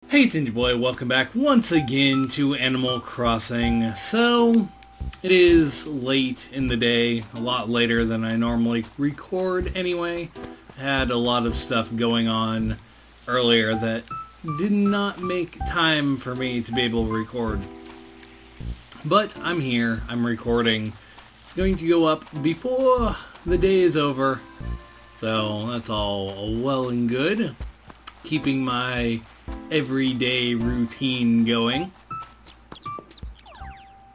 Hey Tingy Boy, welcome back once again to Animal Crossing. So, it is late in the day, a lot later than I normally record anyway. I had a lot of stuff going on earlier that did not make time for me to be able to record. But I'm here, I'm recording. It's going to go up before the day is over. So, that's all well and good. Keeping my everyday routine going.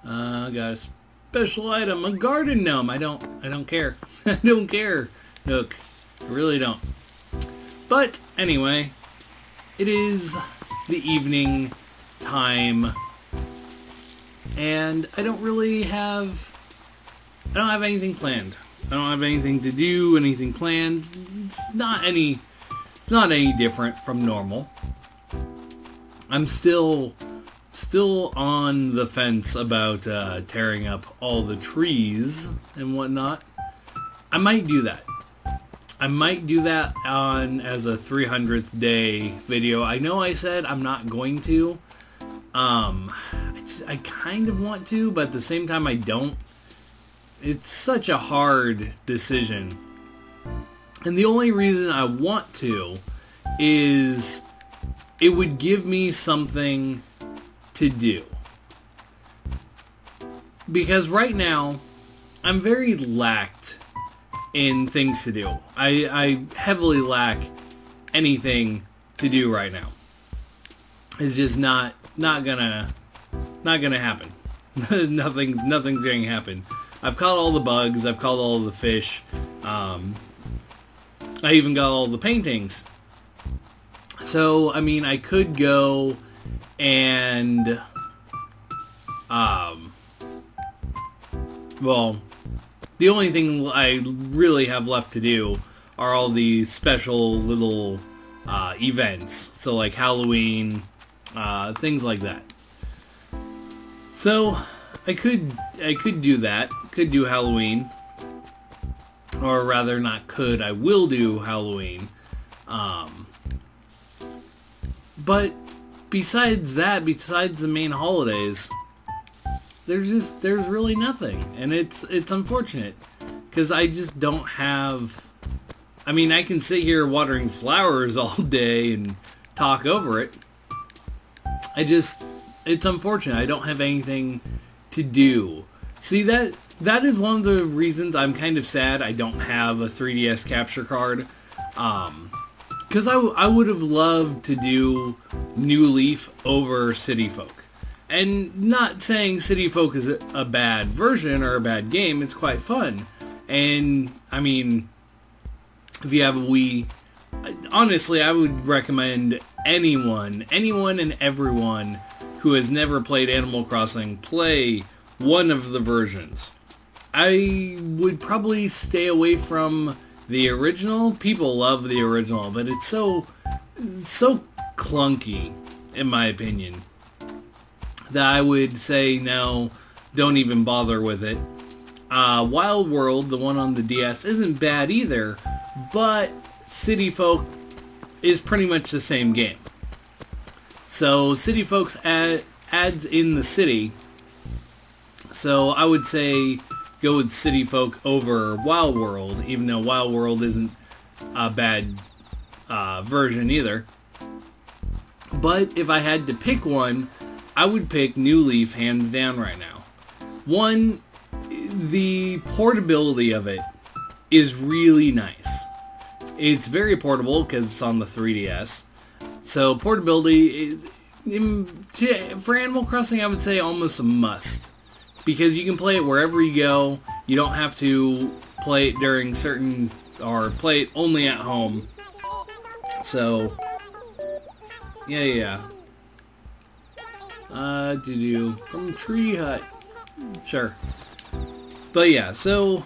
Got a special item, a garden gnome. I don't care. I don't care, Nook. I really don't. But anyway, it is the evening time, and I don't have anything planned. I don't have anything to do, anything planned. It's not any different from normal. I'm still on the fence about tearing up all the trees and whatnot. I might do that. I might do that as a 300th day video. I know I said I'm not going to. I kind of want to, but at the same time I don't. It's such a hard decision. And the only reason I want to is it would give me something to do. Because right now, I'm very lacked in things to do. I heavily lack anything to do right now. It's just not gonna happen. Nothing's gonna happen. I've caught all the bugs. I've caught all the fish. I even got all the paintings. So, I mean, I could go and, well, the only thing I really have left to do are all the special little, events. So, like Halloween, things like that. So, I could do that. Could do Halloween. Or rather, not could, I will do Halloween. But besides that, besides the main holidays, there's really nothing, and it's unfortunate because I just don't have. I mean, I can sit here watering flowers all day and talk over it. It's unfortunate. I don't have anything to do. See, that is one of the reasons I'm kind of sad I don't have a 3DS capture card. Because I would have loved to do New Leaf over City Folk. And not saying City Folk is a bad version or a bad game, it's quite fun. And, I mean, if you have a Wii, honestly, I would recommend anyone and everyone who has never played Animal Crossing play one of the versions. I would probably stay away from the original. People love the original, but it's so clunky, in my opinion, that I would say no, don't even bother with it. Wild World, the one on the DS, isn't bad either, but City Folk is pretty much the same game. So City Folks adds in the city, so I would say go with City Folk over Wild World, even though Wild World isn't a bad version either. But if I had to pick one, I would pick New Leaf hands down right now. One, the portability of it is really nice. It's very portable because it's on the 3DS. So portability is, for Animal Crossing, I would say almost a must. Because you can play it wherever you go. You don't have to play it during certain, or play it only at home. So, yeah. From Tree Hut. Sure. But yeah, so,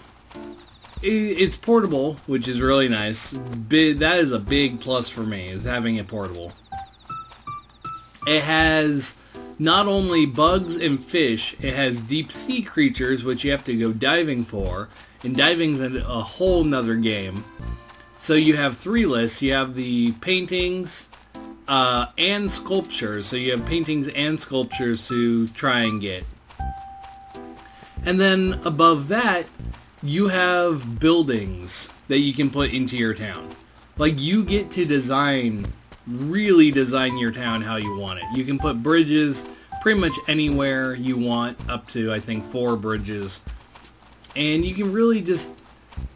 it's portable, which is really nice. That is a big plus for me, is having it portable. It has not only bugs and fish, it has deep sea creatures, which you have to go diving for, and diving's a whole nother game. So you have three lists. You have the paintings, and sculptures. So you have paintings and sculptures to try and get. And then above that, you have buildings that you can put into your town. Like, you get to really design your town how you want it. You can put bridges pretty much anywhere you want, up to, I think, 4 bridges. And you can really just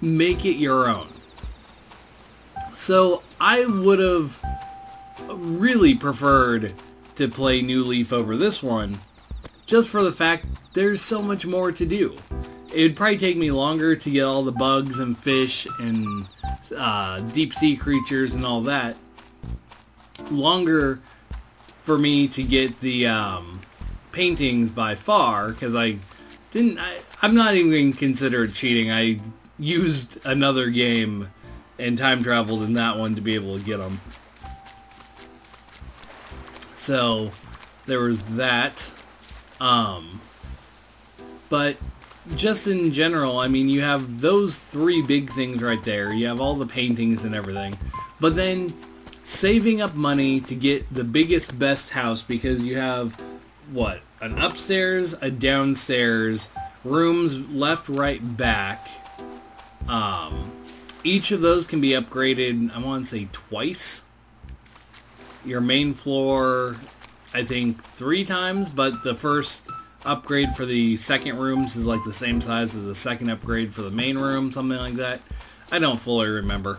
make it your own. So I would have really preferred to play New Leaf over this one, just for the fact there's so much more to do. It would probably take me longer to get all the bugs and fish and deep sea creatures and all that. Longer for me to get the paintings by far, because I'm not even going to consider it cheating. I used another game and time traveled in that one to be able to get them. So there was that. But just in general, I mean, you have those 3 big things right there. You have all the paintings and everything. But then saving up money to get the biggest, best house, because you have, what, an upstairs, a downstairs, rooms left, right, back. Each of those can be upgraded, I want to say, twice. Your main floor, I think, 3 times, but the first upgrade for the second rooms is like the same size as the second upgrade for the main room, something like that. I don't fully remember.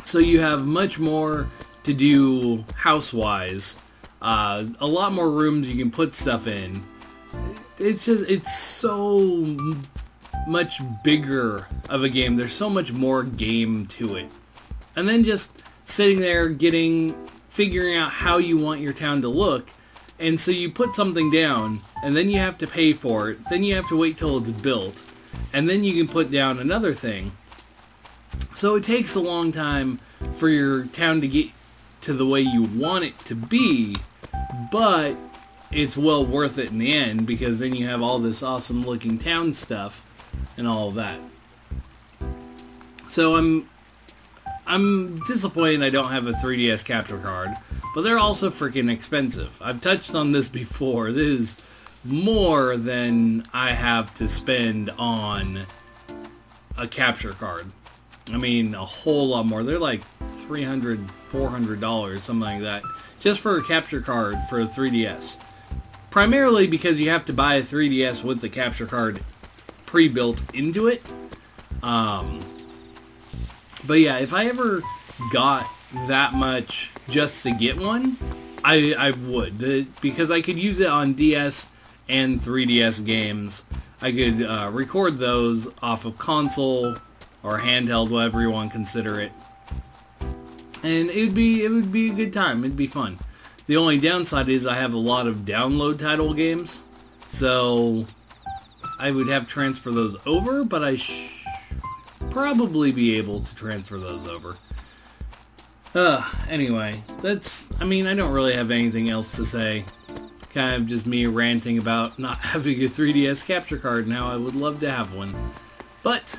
So you have much more to do house-wise. A lot more rooms you can put stuff in. It's so much bigger of a game. There's so much more game to it. And then just sitting there figuring out how you want your town to look. And so you put something down, and then you have to pay for it. Then you have to wait till it's built. And then you can put down another thing. So it takes a long time for your town to get to the way you want it to be, but it's well worth it in the end, because then you have all this awesome looking town stuff and all of that. So I'm disappointed I don't have a 3DS capture card, but they're also freaking expensive. I've touched on this before. This is more than I have to spend on a capture card. I mean, a whole lot more. They're like $300, $400, something like that, just for a capture card for a 3DS. Primarily because you have to buy a 3DS with the capture card pre-built into it. But yeah, if I ever got that much just to get one, I would. Because I could use it on DS and 3DS games. I could record those off of console or handheld, whatever you want to consider it. And it would be a good time. It'd be fun. The only downside is I have a lot of download title games, so I would have to transfer those over, but I probably be able to transfer those over. Anyway, I mean, I don't really have anything else to say. Kind of just me ranting about not having a 3DS capture card and how I would love to have one. But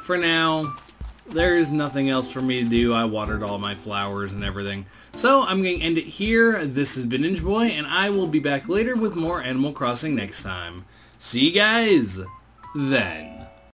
for now, there is nothing else for me to do. I watered all my flowers and everything. So I'm going to end it here. This has been Ninja Boy, and I will be back later with more Animal Crossing next time. See you guys then.